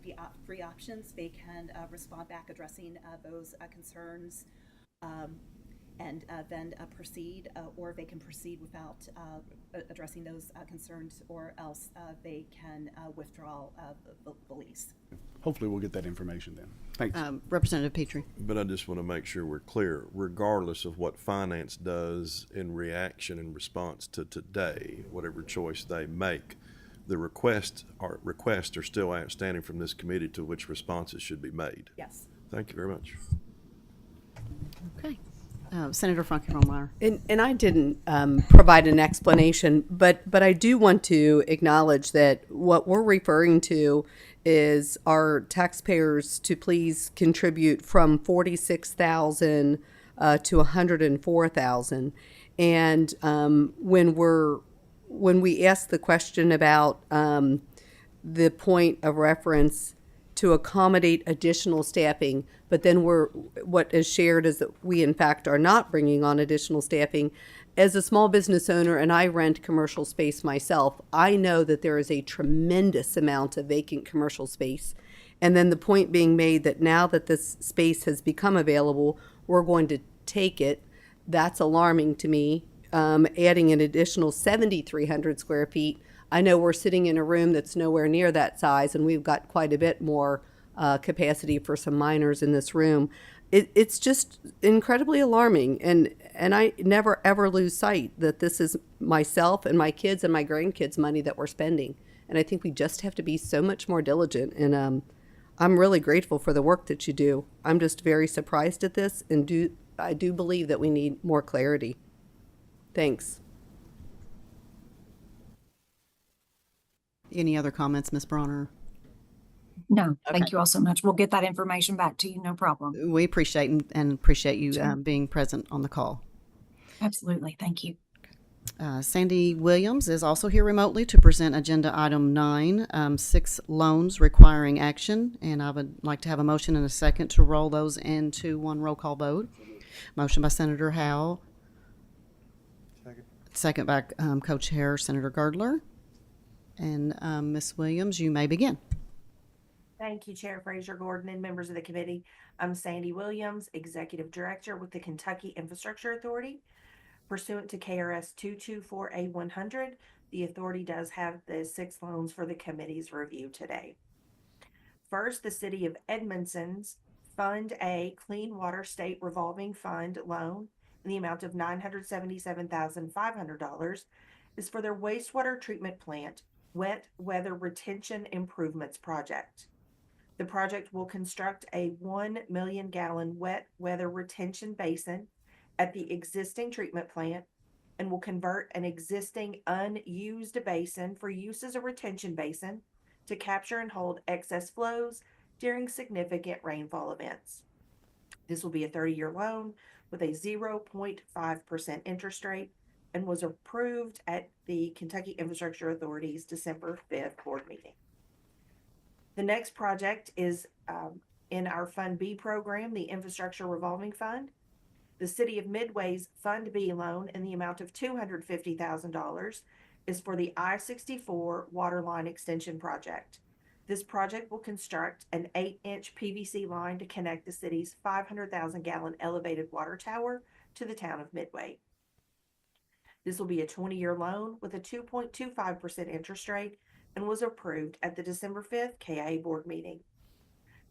S5: the three options. They can respond back addressing those concerns and then proceed, or they can proceed without addressing those concerns, or else they can withdraw the lease.
S9: Hopefully we'll get that information then. Thanks.
S4: Representative Petrie.
S10: But I just want to make sure we're clear, regardless of what finance does in reaction and response to today, whatever choice they make, the requests are still outstanding from this committee to which responses should be made.
S5: Yes.
S10: Thank you very much.
S4: Okay. Senator Funky Fromeyer.
S2: And I didn't provide an explanation, but I do want to acknowledge that what we're referring to is our taxpayers to please contribute from $46,000 to $104,000. And when we ask the question about the point of reference to accommodate additional staffing, but then what is shared is that we in fact are not bringing on additional staffing. As a small business owner, and I rent commercial space myself, I know that there is a tremendous amount of vacant commercial space. And then the point being made that now that this space has become available, we're going to take it. That's alarming to me. Adding an additional 7,300 square feet. I know we're sitting in a room that's nowhere near that size, and we've got quite a bit more capacity for some minors in this room. It's just incredibly alarming, and I never ever lose sight that this is myself and my kids and my grandkids' money that we're spending. And I think we just have to be so much more diligent, and I'm really grateful for the work that you do. I'm just very surprised at this, and I do believe that we need more clarity. Thanks.
S4: Any other comments, Ms. Bronner?
S15: No, thank you all so much. We'll get that information back to you, no problem.
S4: We appreciate and appreciate you being present on the call.
S15: Absolutely, thank you.
S4: Sandy Williams is also here remotely to present Agenda Item 9, 6 loans requiring action, and I would like to have a motion and a second to roll those into one roll call vote. Motion by Senator Howell. Second by Co-Chair Senator Girdler. And Ms. Williams, you may begin.
S17: Thank you, Chair Fraser Gordon and members of the committee. I'm Sandy Williams, Executive Director with the Kentucky Infrastructure Authority. Pursuant to KRS 224A100, the authority does have the 6 loans for the committee's review today. First, the City of Edmondson's Fund A Clean Water State Revolving Fund loan in the amount of $977,500 is for their wastewater treatment plant wet weather retention improvements project. The project will construct a 1 million gallon wet weather retention basin at the existing treatment plant and will convert an existing unused basin for use as a retention basin to capture and hold excess flows during significant rainfall events. This will be a 30-year loan with a 0.5% interest rate and was approved at the Kentucky Infrastructure Authority's December 5th board meeting. The next project is in our Fund B program, the Infrastructure Revolving Fund. The City of Midway's Fund B loan in the amount of $250,000 is for the I-64 water line extension project. This project will construct an 8-inch PVC line to connect the city's 500,000-gallon elevated water tower to the town of Midway. This will be a 20-year loan with a 2.25% interest rate and was approved at the December 5th KIA board meeting.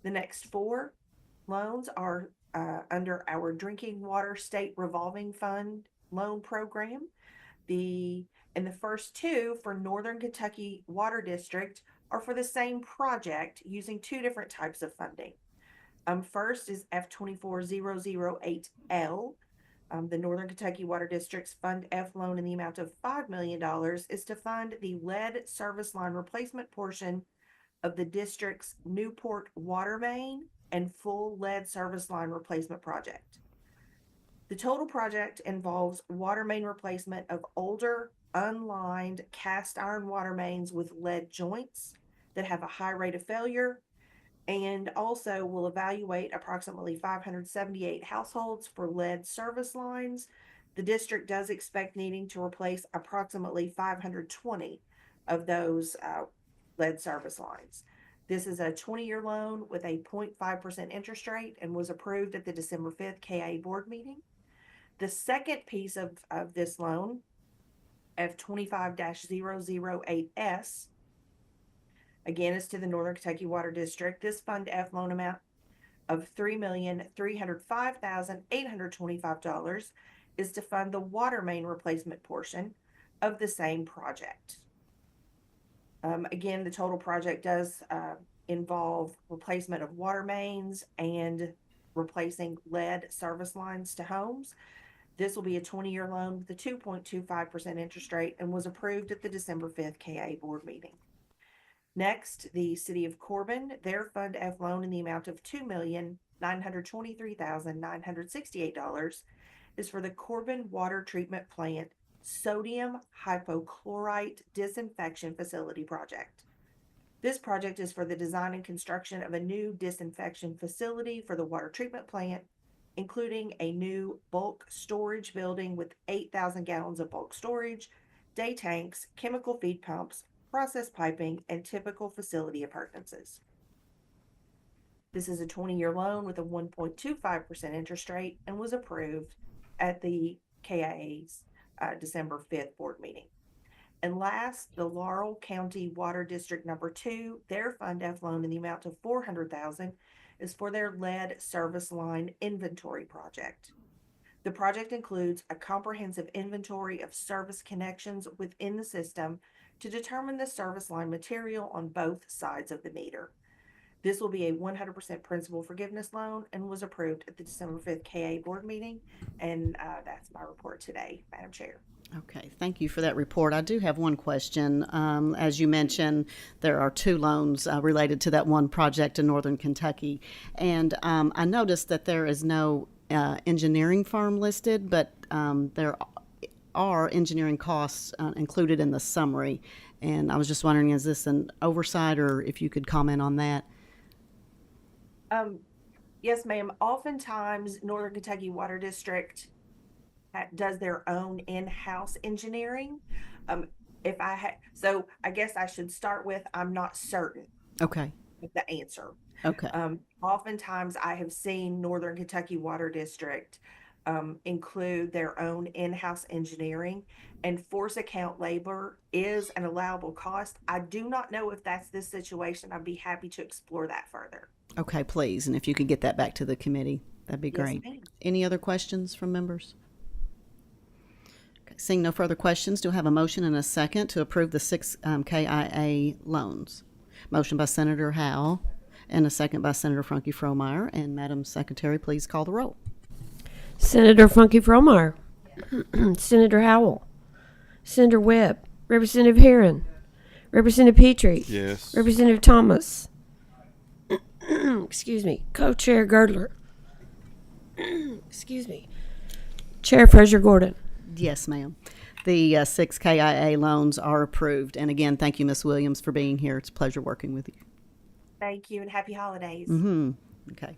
S17: The next 4 loans are under our Drinking Water State Revolving Fund loan program. The first 2 for Northern Kentucky Water District are for the same project using 2 different types of funding. First is F24008L. The Northern Kentucky Water District's Fund F loan in the amount of $5 million is to fund the lead service line replacement portion of the district's Newport water main and full lead service line replacement project. The total project involves water main replacement of older, unlined cast iron water mains with lead joints that have a high rate of failure, and also will evaluate approximately 578 households for lead service lines. The district does expect needing to replace approximately 520 of those lead service lines. This is a 20-year loan with a 0.5% interest rate and was approved at the December 5th KIA board meeting. The second piece of this loan, F25-008S, again, is to the Northern Kentucky Water District. This Fund F loan amount of $3,305,825 is to fund the water main replacement portion of the same project. Again, the total project does involve replacement of water mains and replacing lead service lines to homes. This will be a 20-year loan with a 2.25% interest rate and was approved at the December 5th KIA board meeting. Next, the City of Corbin, their Fund F loan in the amount of $2,923,968 is for the Corbin Water Treatment Plant Sodium Hypochlorite Disinfection Facility project. This project is for the design and construction of a new disinfection facility for the water treatment plant, including a new bulk storage building with 8,000 gallons of bulk storage, day tanks, chemical feed pumps, process piping, and typical facility appurtenances. This is a 20-year loan with a 1.25% interest rate and was approved at the KIA's December 5th board meeting. And last, the Laurel County Water District number 2, their Fund F loan in the amount of $400,000 is for their lead service line inventory project. The project includes a comprehensive inventory of service connections within the system to determine the service line material on both sides of the meter. This will be a 100% principal forgiveness loan and was approved at the December 5th KA board meeting. And that's my report today, Madam Chair.
S4: Okay, thank you for that report. I do have one question. As you mentioned, there are 2 loans related to that one project in Northern Kentucky. And I noticed that there is no engineering firm listed, but there are engineering costs included in the summary. And I was just wondering, is this an oversight, or if you could comment on that?
S17: Yes, ma'am. Oftentimes, Northern Kentucky Water District does their own in-house engineering. So I guess I should start with, I'm not certain.
S4: Okay.
S17: Of the answer.
S4: Okay.
S17: Oftentimes I have seen Northern Kentucky Water District include their own in-house engineering, and force account labor is an allowable cost. I do not know if that's this situation. I'd be happy to explore that further.
S4: Okay, please. And if you could get that back to the committee, that'd be great.
S17: Yes, ma'am.
S4: Any other questions from members? Okay, seeing no further questions, do I have a motion and a second to approve the 6 KIA loans? Motion by Senator Howell and a second by Senator Funky Fromeyer. And Madam Secretary, please call the roll.
S1: Senator Funky Fromeyer. Senator Howell. Senator Webb. Representative Herron. Representative Petrie.
S10: Yes.
S1: Representative Thomas. Excuse me. Co-Chair Girdler. Excuse me. Chair Fraser Gordon.
S4: Yes, ma'am. The 6 KIA loans are approved. And again, thank you, Ms. Williams, for being here. It's a pleasure working with you.
S17: Thank you and happy holidays.
S4: Okay.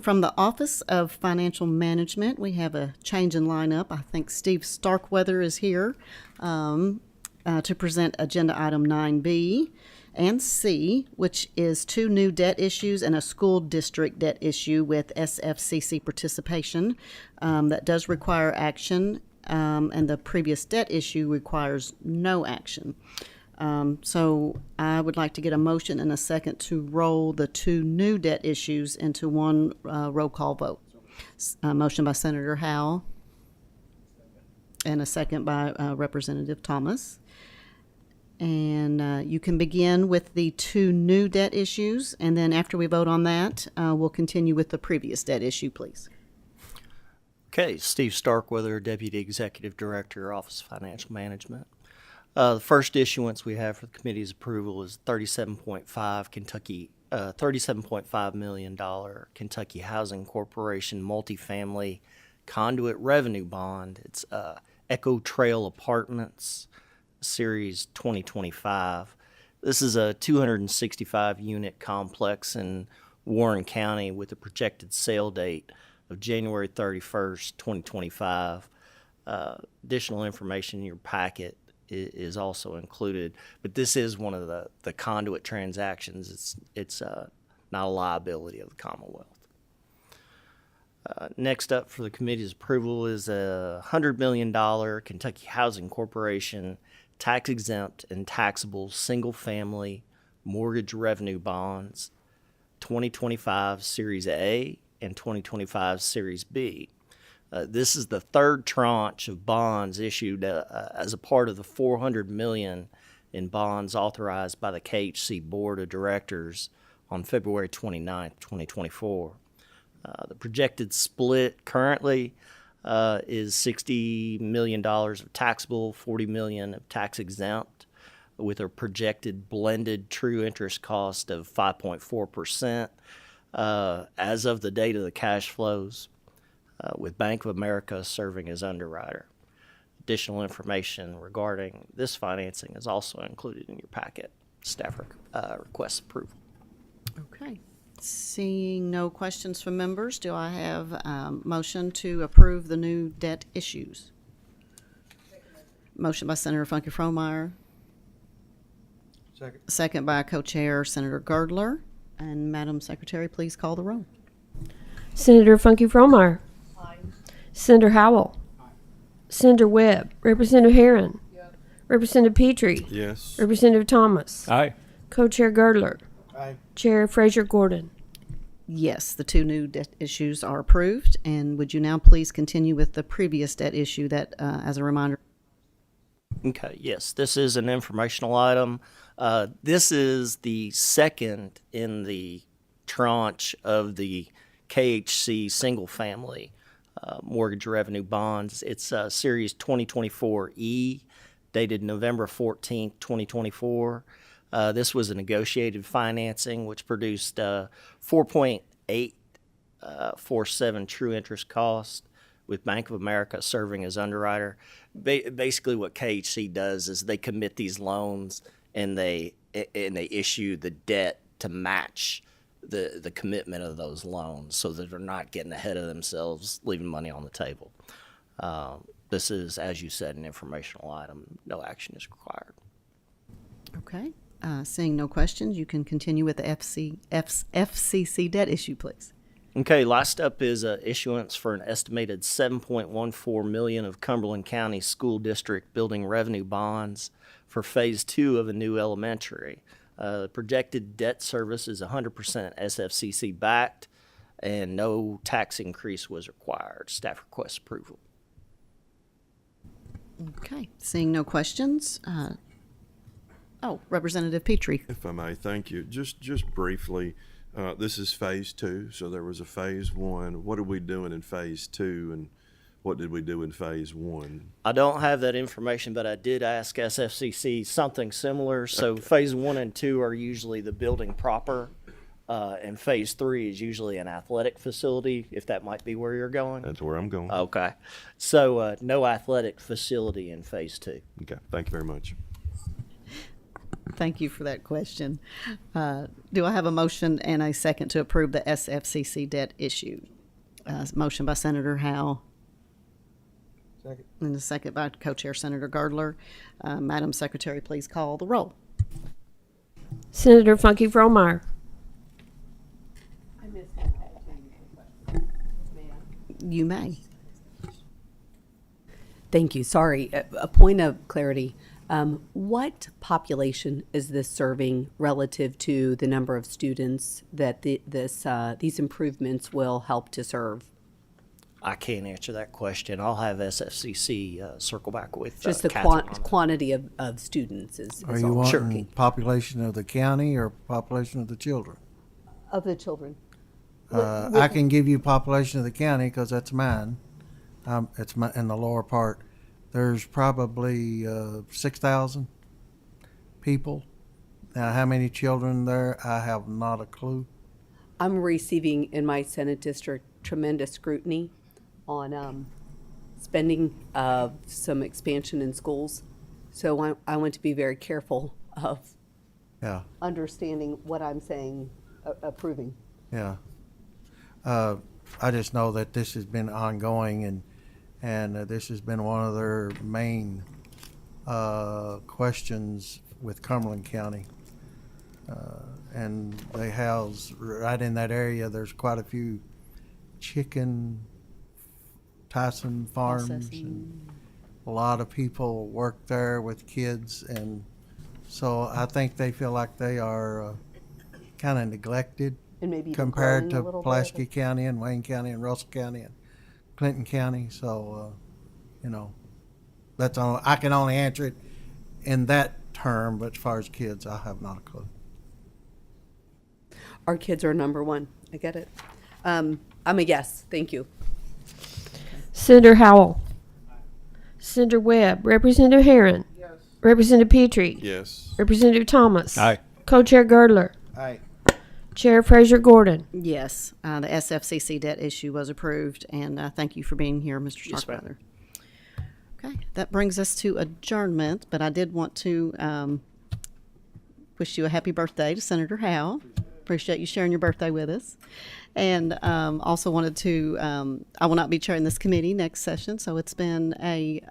S4: From the Office of Financial Management, we have a change in lineup. I think Steve Starkweather is here to present Agenda Item 9B and C, which is 2 new debt issues and a school district debt issue with SFCC participation that does require action, and the previous debt issue requires no action. So I would like to get a motion and a second to roll the 2 new debt issues into one roll call vote. Motion by Senator Howell and a second by Representative Thomas. And you can begin with the 2 new debt issues, and then after we vote on that, we'll continue with the previous debt issue, please.
S18: Okay, Steve Starkweather, Deputy Executive Director, Office of Financial Management. The first issuance we have for the committee's approval is $37.5 million Kentucky Housing Corporation multifamily conduit revenue bond. It's Echo Trail Apartments, Series 2025. This is a 265-unit complex in Warren County with a projected sale date of January 31st, 2025. Additional information in your packet is also included, but this is one of the conduit transactions. It's not a liability of the Commonwealth. Next up for the committee's approval is a $100 million Kentucky Housing Corporation tax-exempt and taxable single-family mortgage revenue bonds, 2025 Series A and 2025 Series B. This is the third tranche of bonds issued as a part of the $400 million in bonds authorized by the KHC Board of Directors on February 29, 2024. The projected split currently is $60 million of taxable, $40 million of tax exempt, with a projected blended true interest cost of 5.4% as of the date of the cash flows, with Bank of America serving as underwriter. Additional information regarding this financing is also included in your packet. Staff requests approval.
S4: Okay. Seeing no questions from members, do I have a motion to approve the new debt issues? Motion by Senator Funky Fromeyer.
S13: Second.
S4: Second by Co-Chair Senator Girdler. And Madam Secretary, please call the roll.
S1: Senator Funky Fromeyer. Aye. Senator Howell. Aye. Senator Webb. Representative Herron. Yes. Representative Petrie.
S10: Yes.
S1: Representative Thomas.
S8: Aye.
S1: Co-Chair Girdler.
S13: Aye.
S1: Chair Fraser Gordon.
S4: Yes, the 2 new debt issues are approved. And would you now please continue with the previous debt issue that, as a reminder?
S18: Okay, yes, this is an informational item. This is the second in the tranche of the KHC single-family mortgage revenue bonds. It's Series 2024E, dated November 14th, 2024. This was a negotiated financing which produced 4.847 true interest cost, with Bank of America serving as underwriter. Basically what KHC does is they commit these loans and they issue the debt to match the commitment of those loans so that they're not getting ahead of themselves, leaving money on the table. This is, as you said, an informational item. No action is required.
S4: Okay. Seeing no questions, you can continue with the FCC debt issue, please.
S18: Okay, last up is issuance for an estimated $7.14 million of Cumberland County School District building revenue bonds for Phase 2 of a new elementary. The projected debt service is 100% SFCC backed, and no tax increase was required. Staff requests approval.
S4: Okay. Seeing no questions. Representative Petrie.
S10: If I may, thank you. Just briefly, this is Phase 2, so there was a Phase 1. What are we doing in Phase 2, and what did we do in Phase 1?
S18: I don't have that information, but I did ask SFCC something similar. So Phase 1 and 2 are usually the building proper, And phase 3 is usually an athletic facility, if that might be where you're going.
S10: That's where I'm going.
S18: Okay. So no athletic facility in phase 2.
S10: Okay, thank you very much.
S4: Thank you for that question. Do I have a motion and a second to approve the SFCC debt issue? Motion by Senator Howe.
S13: Second.
S4: And a second by Co-Chair Senator Gardler. Madam Secretary, please call the roll.
S1: Senator Funky Fromeyer.
S4: You may.
S2: Thank you. Sorry. A point of clarity. What population is this serving relative to the number of students that these improvements will help to serve?
S18: I can't answer that question. I'll have SFCC circle back with
S2: Just the
S18: Catherine on that.
S2: quantity of students is
S13: Are
S2: all.
S13: you
S18: Sure.
S13: wanting population of the county or population of the children?
S2: Of the children.
S13: I can give you population of the county because that's mine. It's in the lower part. There's probably 6,000 people. Now, how many children there? I have not a clue.
S2: I'm receiving in my Senate district tremendous scrutiny on spending some expansion in schools. So I want to be very careful of understanding what I'm saying, approving.
S13: Yeah. I just know that this has been ongoing, and this has been one of their main questions with Cumberland County. And they house right in that area. There's quite a few chicken Tyson farms, and a lot of people work there with kids, and so I think they feel like they are kind of neglected.
S2: And maybe
S13: compared
S2: growing a
S13: to
S2: little
S13: Pulaski
S2: bit.
S13: County and Wayne County and Russell County and Clinton County. So, that's all. I can only answer it in that term, but as far as kids, I have not a clue.
S2: Our kids are number one. I get it. I'm a yes. Thank you.
S1: Senator Howell. Senator Webb. Representative Herron. Yes. Representative Petrie.
S10: Yes.
S1: Representative Thomas.
S8: Aye.
S1: Co-Chair Girdler.
S13: Aye.
S1: Chair Fraser Gordon.
S4: Yes, the SFCC debt issue was approved, and thank you for being here, Mr.
S18: Yes,
S4: Starkweather. Okay, that brings us to adjournment, but I did want to wish you a happy birthday to Senator Howe. Appreciate you sharing your birthday with us. And also wanted to, I will not be chairing this committee next session, so it's been a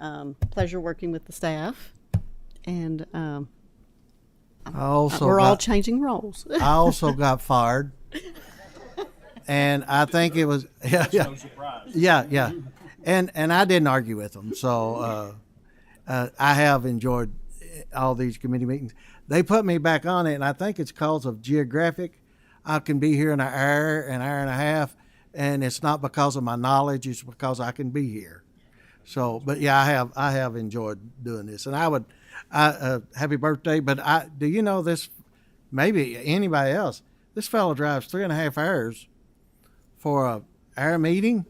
S4: pleasure working with the staff. And we're all changing roles.
S13: I also got fired, and I think it was yeah. And I didn't argue with them, so I have enjoyed all these committee meetings. They put me back on it, and I think it's because of geographic. I can be here in an hour and a half, and it's not because of my knowledge; it's because I can be here. So, but yeah, I have enjoyed doing this, and I would. Happy birthday, but do you know this? Maybe anybody else. This fellow drives 3.5 hours for our meeting,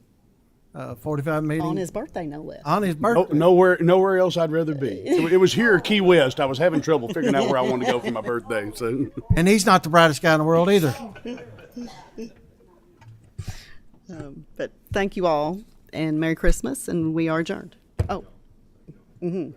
S13: 45 meeting
S4: On his birthday, no less.
S13: On his birthday,
S9: nowhere else I'd rather be. It was here, Key West. I was having trouble figuring out where I wanted to go for my birthday. So,
S13: and he's not the brightest guy in the world either.
S4: But thank you all, and Merry Christmas, and we are adjourned. Oh. Mm-hmm.